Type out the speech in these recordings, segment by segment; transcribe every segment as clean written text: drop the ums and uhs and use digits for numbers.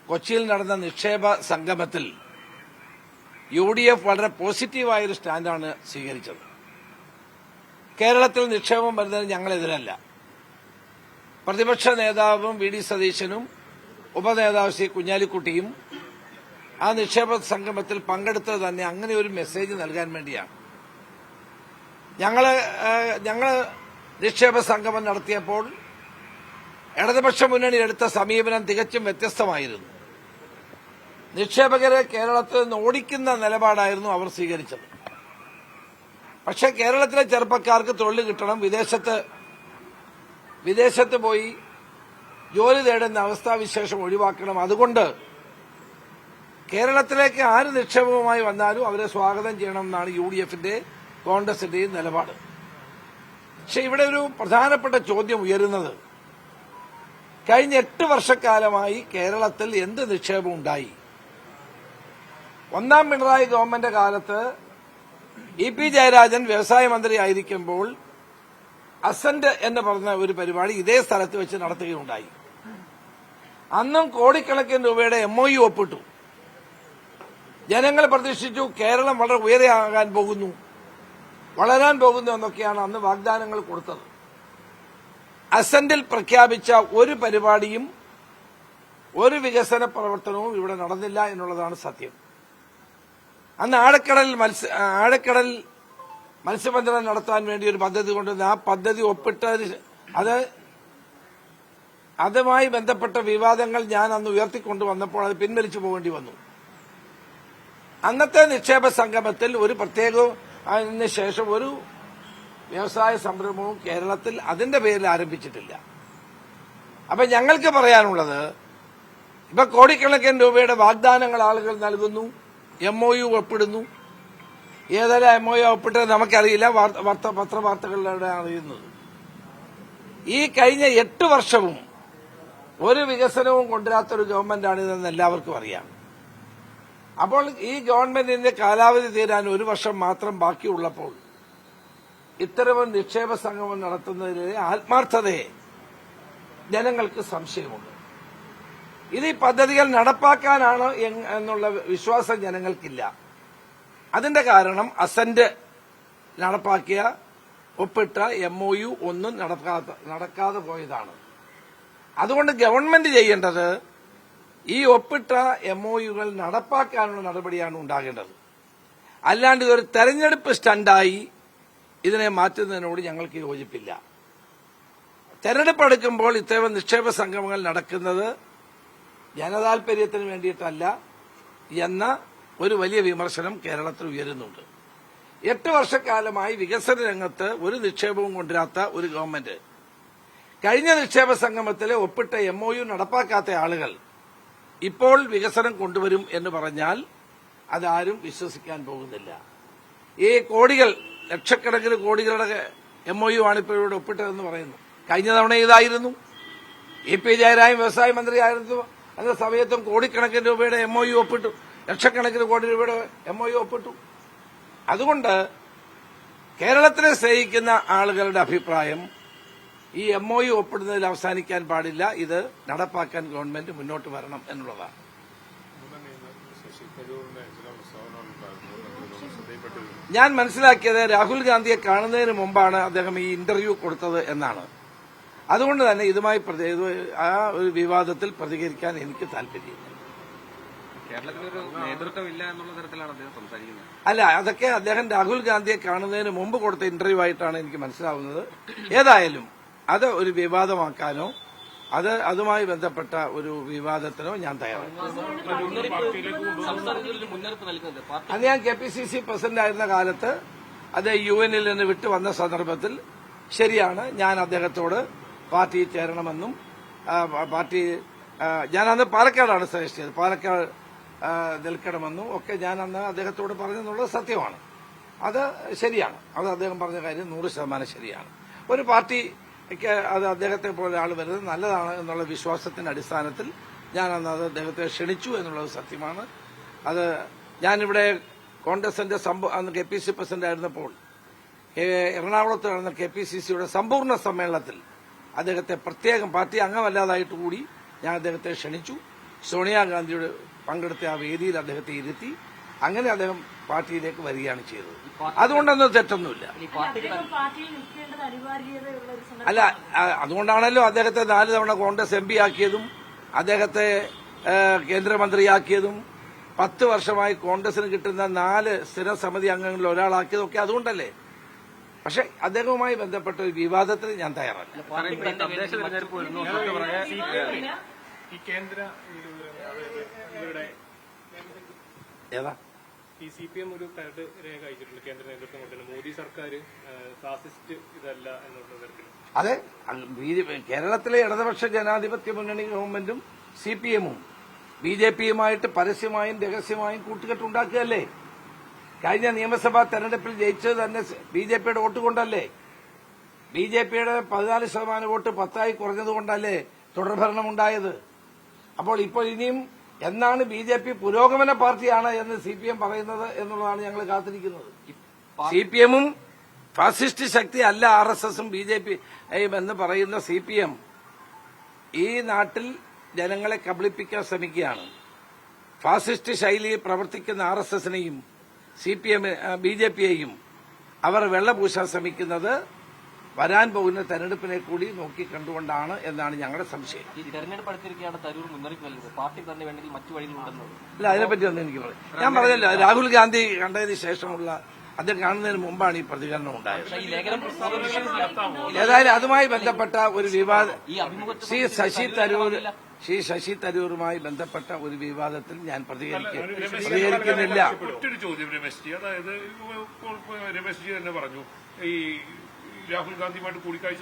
കൊച്ചിയിൽ നടന്ന നിക്ഷേപ സംഗമത്തിൽ UDF വളരെ പോസിറ്റീവായൊരു സ്റ്റാൻഡാണ് സ്വീകരിച്ചത്. കേരളത്തിൽ നിക്ഷേപം വരുന്നതിന് ഞങ്ങളെതിരല്ല. പ്രതിപക്ഷ നേതാവും VD സതീശനും ഉപനേതാവ് ശ്രീ കുഞ്ഞാലിക്കുട്ടിയും ആ നിക്ഷേപ സംഗമത്തിൽ പങ്കെടുത്തത് തന്നെ അങ്ങനെ ഒരു മെസ്സേജ് നൽകാൻ വേണ്ടിയാണ്. ഞങ്ങൾ നിക്ഷേപ സംഗമം നടത്തിയപ്പോൾ ഇടതുപക്ഷ മുന്നണി എടുത്ത സമീപനം തികച്ചും വ്യത്യസ്തമായിരുന്നു. നിക്ഷേപകരെ കേരളത്തിൽ നിന്ന് ഓടിക്കുന്ന നിലപാടായിരുന്നു അവർ സ്വീകരിച്ചത്. പക്ഷേ കേരളത്തിലെ ചെറുപ്പക്കാർക്ക് തൊഴിൽ കിട്ടണം, വിദേശത്ത് പോയി ജോലി തേടുന്ന അവസ്ഥാവിശേഷം ഒഴിവാക്കണം. അതുകൊണ്ട് കേരളത്തിലേക്ക് ആര് നിക്ഷേപവുമായി വന്നാലും അവരെ സ്വാഗതം ചെയ്യണമെന്നാണ് UDFന്റെയും കോൺഗ്രസിന്റെയും നിലപാട്. പക്ഷെ ഇവിടെ ഒരു പ്രധാനപ്പെട്ട ചോദ്യം ഉയരുന്നത്, കഴിഞ്ഞ 8 വർഷക്കാലമായി കേരളത്തിൽ എന്ത് നിക്ഷേപം ഉണ്ടായി? ഒന്നാം പിണറായി ഗവൺമെന്റ് കാലത്ത് EP ജയരാജൻ വ്യവസായ മന്ത്രി ആയിരിക്കുമ്പോൾ അസന്റ് എന്ന് പറഞ്ഞ ഒരു പരിപാടി ഇതേ സ്ഥലത്ത് വെച്ച് നടത്തുകയുണ്ടായി. അന്നും കോടിക്കണക്കിന് രൂപയുടെ MOU ഒപ്പിട്ടു. ജനങ്ങൾ പ്രതീക്ഷിച്ചു കേരളം വളരെ ഉയരെയാകാൻ പോകുന്നു, വളരാൻ പോകുന്നു എന്നൊക്കെയാണ് അന്ന് വാഗ്ദാനങ്ങൾ കൊടുത്തത്. അസന്റിൽ പ്രഖ്യാപിച്ച ഒരു പരിപാടിയും ഒരു വികസന പ്രവർത്തനവും ഇവിടെ നടന്നില്ല എന്നുള്ളതാണ് സത്യം. അന്ന് ആഴക്കടൽ മത്സ്യബന്ധനം നടത്താൻ വേണ്ടി ഒരു പദ്ധതി കൊണ്ടുവന്ന് ആ പദ്ധതി ഒപ്പിട്ടതിന് അതുമായി ബന്ധപ്പെട്ട വിവാദങ്ങൾ ഞാൻ അന്ന് ഉയർത്തിക്കൊണ്ടുവന്നപ്പോൾ അത് പിൻവലിച്ചു പോകേണ്ടി വന്നു. അന്നത്തെ നിക്ഷേപ സംഗമത്തിൽ ഒരു പ്രത്യേകവും അതിന് ശേഷം ഒരു വ്യവസായ സംരംഭവും കേരളത്തിൽ അതിന്റെ പേരിൽ ആരംഭിച്ചിട്ടില്ല. അപ്പൊ ഞങ്ങൾക്ക് പറയാനുള്ളത്, ഇപ്പൊ കോടിക്കണക്കിന് രൂപയുടെ വാഗ്ദാനങ്ങൾ ആളുകൾ നൽകുന്നു, MOU ഒപ്പിടുന്നു. ഏതെല്ലാം MOU ഒപ്പിട്ടത് നമുക്കറിയില്ല, പത്രവാർത്തകളിലൂടെ അറിയുന്നത്. ഈ കഴിഞ്ഞ 8 വർഷവും ഒരു വികസനവും കൊണ്ടുവരാത്തൊരു ഗവൺമെന്റാണിതെന്ന് എല്ലാവർക്കും അറിയാം. അപ്പോൾ ഈ ഗവൺമെന്റിന്റെ കാലാവധി തീരാൻ 1 വർഷം മാത്രം ബാക്കിയുള്ളപ്പോൾ ഇത്തരമൊരു നിക്ഷേപ സംഗമം നടത്തുന്നതിലെ ആത്മാർത്ഥതയെ ജനങ്ങൾക്ക് സംശയമുണ്ട്. ഇത് ഈ പദ്ധതികൾ നടപ്പാക്കാനാണ് എന്നുള്ള വിശ്വാസം ജനങ്ങൾക്കില്ല. അതിന്റെ കാരണം അസന്റ് നടപ്പാക്കിയ ഒപ്പിട്ട MOU ഒന്നും നടക്കാതെ പോയതാണ്. അതുകൊണ്ട് ഗവൺമെന്റ് ചെയ്യേണ്ടത് ഈ ഒപ്പിട്ട MOUകൾ നടപ്പാക്കാനുള്ള നടപടിയാണ് ഉണ്ടാകേണ്ടത്. അല്ലാണ്ട് ഇതൊരു തെരഞ്ഞെടുപ്പ് സ്റ്റണ്ടായി ഇതിനെ മാറ്റുന്നതിനോട് ഞങ്ങൾക്ക് യോജിപ്പില്ല. തെരഞ്ഞെടുപ്പ് അടുക്കുമ്പോൾ ഇത്തരം നിക്ഷേപ സംഗമങ്ങൾ നടക്കുന്നത് ജനതാൽപര്യത്തിന് വേണ്ടിയിട്ടല്ല എന്ന ഒരു വലിയ വിമർശനം കേരളത്തിൽ ഉയരുന്നുണ്ട്. 8 വർഷക്കാലമായി വികസന രംഗത്ത് ഒരു നിക്ഷേപവും കൊണ്ടുവരാത്ത ഒരു ഗവൺമെന്റ് കഴിഞ്ഞ നിക്ഷേപ സംഗമത്തിലെ ഒപ്പിട്ട MOU നടപ്പാക്കാത്ത ആളുകൾ ഇപ്പോൾ വികസനം കൊണ്ടുവരും എന്ന് പറഞ്ഞാൽ അതാരും വിശ്വസിക്കാൻ പോകുന്നില്ല. ഈ ലക്ഷക്കണക്കിന് കോടികളുടെ MOU ആണ് ഇപ്പോൾ ഇവിടെ ഒപ്പിട്ടതെന്ന് പറയുന്നു. കഴിഞ്ഞ തവണ ഇതായിരുന്നു. EP ജയരാജൻ വ്യവസായ മന്ത്രിയായിരുന്നു. അന്ന സമയത്തും കോടിക്കണക്കിന് രൂപയുടെ MOU ഒപ്പിട്ടു, ലക്ഷക്കണക്കിന് കോടി രൂപയുടെ MOU ഒപ്പിട്ടു. അതുകൊണ്ട് കേരളത്തിനെ സ്നേഹിക്കുന്ന ആളുകളുടെ അഭിപ്രായം ഈ MOU ഒപ്പിടുന്നതിൽ അവസാനിക്കാൻ പാടില്ല, ഇത് നടപ്പാക്കാൻ ഗവൺമെന്റ് മുന്നോട്ട് വരണം എന്നുള്ളതാണ്. ഞാൻ മനസ്സിലാക്കിയത് രാഹുൽ ഗാന്ധിയെ കാണുന്നതിന് മുമ്പാണ് അദ്ദേഹം ഈ ഇന്റർവ്യൂ കൊടുത്തത് എന്നാണ്. അതുകൊണ്ട് തന്നെ ഇതുമായി ആ ഒരു വിവാദത്തിൽ പ്രതികരിക്കാൻ എനിക്ക് താല്പര്യമില്ല. കേരളത്തിലൊരു നേതൃത്വമില്ല എന്നുള്ള തരത്തിലാണ് അദ്ദേഹം സംസാരിക്കുന്നത്. അല്ല, അതൊക്കെ അദ്ദേഹം രാഹുൽ ഗാന്ധിയെ കാണുന്നതിന് മുമ്പ് കൊടുത്ത ഇന്റർവ്യൂ ആയിട്ടാണ് എനിക്ക് മനസ്സിലാവുന്നത്. ഏതായാലും അത് ഒരു വിവാദമാക്കാനോ അതുമായി ബന്ധപ്പെട്ട ഒരു വിവാദത്തിനോ ഞാൻ തയ്യാറാണ്. അത് ഞാൻ KPCC പ്രസിഡന്റായിരുന്ന കാലത്ത് അത് UN-ൽ നിന്ന് വിട്ടുവന്ന സന്ദർഭത്തിൽ ശരിയാണ്, ഞാൻ അദ്ദേഹത്തോട് പാർട്ടി ചേരണമെന്നും ഞാൻ അന്ന് പാലക്കാടാണ് സജസ്റ്റ് ചെയ്തത്, പാലക്കാട് നിൽക്കണമെന്നും ഒക്കെ ഞാൻ അന്ന് അദ്ദേഹത്തോട് പറഞ്ഞെന്നുള്ളത് സത്യമാണ്. അത് ശരിയാണ്, അത് അദ്ദേഹം പറഞ്ഞ കാര്യം 100% ശരിയാണ്. ഒരു പാർട്ടിക്ക് അത് അദ്ദേഹത്തെ പോലെ ആൾ വരുന്നത് നല്ലതാണ് എന്നുള്ള വിശ്വാസത്തിന്റെ അടിസ്ഥാനത്തിൽ ഞാൻ അന്ന് അത് അദ്ദേഹത്തെ ക്ഷണിച്ചു എന്നുള്ളത് സത്യമാണ്. അത് ഞാനിവിടെ കോൺഗ്രസിന്റെ അന്ന് KPCC പ്രസിഡന്റ് ആയിരുന്നപ്പോൾ എറണാകുളത്ത് നടന്ന KPCCയുടെ സമ്പൂർണ്ണ സമ്മേളനത്തിൽ അദ്ദേഹത്തെ പ്രത്യേകം പാർട്ടി അംഗമല്ലാതായിട്ട് കൂടി ഞാൻ അദ്ദേഹത്തെ സോണിയാഗാന്ധിയുടെ പങ്കെടുത്ത ആ വേദിയിൽ അദ്ദേഹത്തെ ഇരുത്തി അങ്ങനെ അദ്ദേഹം പാർട്ടിയിലേക്ക് വരികയാണ് ചെയ്തത്. അതുകൊണ്ടൊന്നും തെറ്റൊന്നുമില്ല. അല്ല, അതുകൊണ്ടാണല്ലോ അദ്ദേഹത്തെ 4 തവണ കോൺഗ്രസ് MP ആക്കിയതും അദ്ദേഹത്തെ കേന്ദ്രമന്ത്രിയാക്കിയതും 10 വർഷമായി കോൺഗ്രസിന് കിട്ടുന്ന 4 സ്ഥിര സമിതി അംഗങ്ങളിൽ ഒരാളാക്കിയതൊക്കെ അതുകൊണ്ടല്ലേ. പക്ഷെ അദ്ദേഹവുമായി ബന്ധപ്പെട്ട ഒരു വിവാദത്തിന് ഞാൻ തയ്യാറല്ല. തദ്ദേശ തെരഞ്ഞെടുപ്പ് വരുന്നു, സത്യം പറയാൻ ഈ കേന്ദ്ര ഇവരുടെ ഏതാ ഈ CPM ഒരു കരട് രേഖ അയച്ചിട്ടുണ്ട് കേന്ദ്ര നേതൃത്വം കൊണ്ടുതന്നെ മോദി സർക്കാർ ഫാസിസ്റ്റ് ഇതല്ല എന്നുള്ള തരത്തിൽ. അതെ, കേരളത്തിലെ ഇടതുപക്ഷ ജനാധിപത്യ മുന്നണി ഗവൺമെന്റും CPM-ഉം BJP-യുമായിട്ട് പരസ്യമായും രഹസ്യമായും കൂട്ടുകെട്ടുണ്ടാക്കുകയല്ലേ. കഴിഞ്ഞ നിയമസഭാ തെരഞ്ഞെടുപ്പിൽ ജയിച്ചത് തന്നെ BJP-യുടെ വോട്ട് കൊണ്ടല്ലേ. BJP-യുടെ 14% വോട്ട് 10 കുറഞ്ഞതുകൊണ്ടല്ലേ തുടർഭരണമുണ്ടായത്. അപ്പോൾ ഇപ്പോൾ ഇനിയും എന്നാണ് BJP പുരോഗമന പാർട്ടിയാണ് എന്ന് CPM പറയുന്നത് എന്നുള്ളതാണ് ഞങ്ങൾ കാത്തിരിക്കുന്നത്. CPM-ഉം ഫാസിസ്റ്റ് ശക്തി അല്ല RSS-ഉം BJP-യും എന്ന് പറയുന്ന CPM ഈ നാട്ടിൽ ജനങ്ങളെ കബളിപ്പിക്കാൻ ശ്രമിക്കുകയാണ്. ഫാസിസ്റ്റ് ശൈലിയിൽ പ്രവർത്തിക്കുന്ന RSS-നെയും BJP-യെയും അവർ വെള്ളപൂശാൻ ശ്രമിക്കുന്നത് വരാൻ പോകുന്ന തെരഞ്ഞെടുപ്പിനെ കൂടി നോക്കിക്കണ്ടുകൊണ്ടാണ് എന്നാണ് ഞങ്ങളുടെ സംശയം. ഈ തെരഞ്ഞെടുപ്പ് അടുത്തിരിക്കുകയാണ് തരൂർ മുന്നറിയിപ്പ് നൽകുന്നത്. പാർട്ടി തന്നെ വേണമെങ്കിൽ മറ്റു വഴികളുണ്ടെന്നത്. അല്ല, അതിനെപ്പറ്റി ഒന്നും എനിക്ക് പറയാം. ഞാൻ പറഞ്ഞല്ലോ, രാഹുൽ ഗാന്ധി കണ്ടതിന് ശേഷമുള്ള അദ്ദേഹം കാണുന്നതിന് മുമ്പാണ് ഈ പ്രതികരണം ഉണ്ടായത്. ഈ ലേഖനം ഏതായാലും അതുമായി ബന്ധപ്പെട്ട ഒരു വിവാദം ഈ അഭിമുഖത്തിൽ ശ്രീ ശശി തരൂരുമായി ബന്ധപ്പെട്ട ഒരു വിവാദത്തിൽ ഞാൻ പ്രതികരിക്കുന്നില്ല. ഒറ്റൊരു ചോദ്യം രമേശ്ജി, അതായത് രമേശ്ജി തന്നെ പറഞ്ഞു ഈ രാഹുൽ ഗാന്ധിയുമായിട്ട് കൂടിക്കാഴ്ച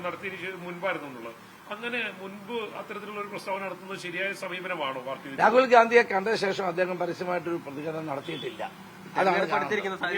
നടത്തിയതിന് മുൻപായിരുന്നു എന്നുള്ളത്. അങ്ങനെ മുൻപ് അത്തരത്തിലുള്ള ഒരു പ്രസ്താവന നടത്തുന്നത് ശരിയായ സമീപനമാണോ പാർട്ടി? രാഹുൽ ഗാന്ധിയെ കണ്ട ശേഷം അദ്ദേഹം പരസ്യമായിട്ടൊരു പ്രതികരണം നടത്തിയിട്ടില്ല. അതാണ്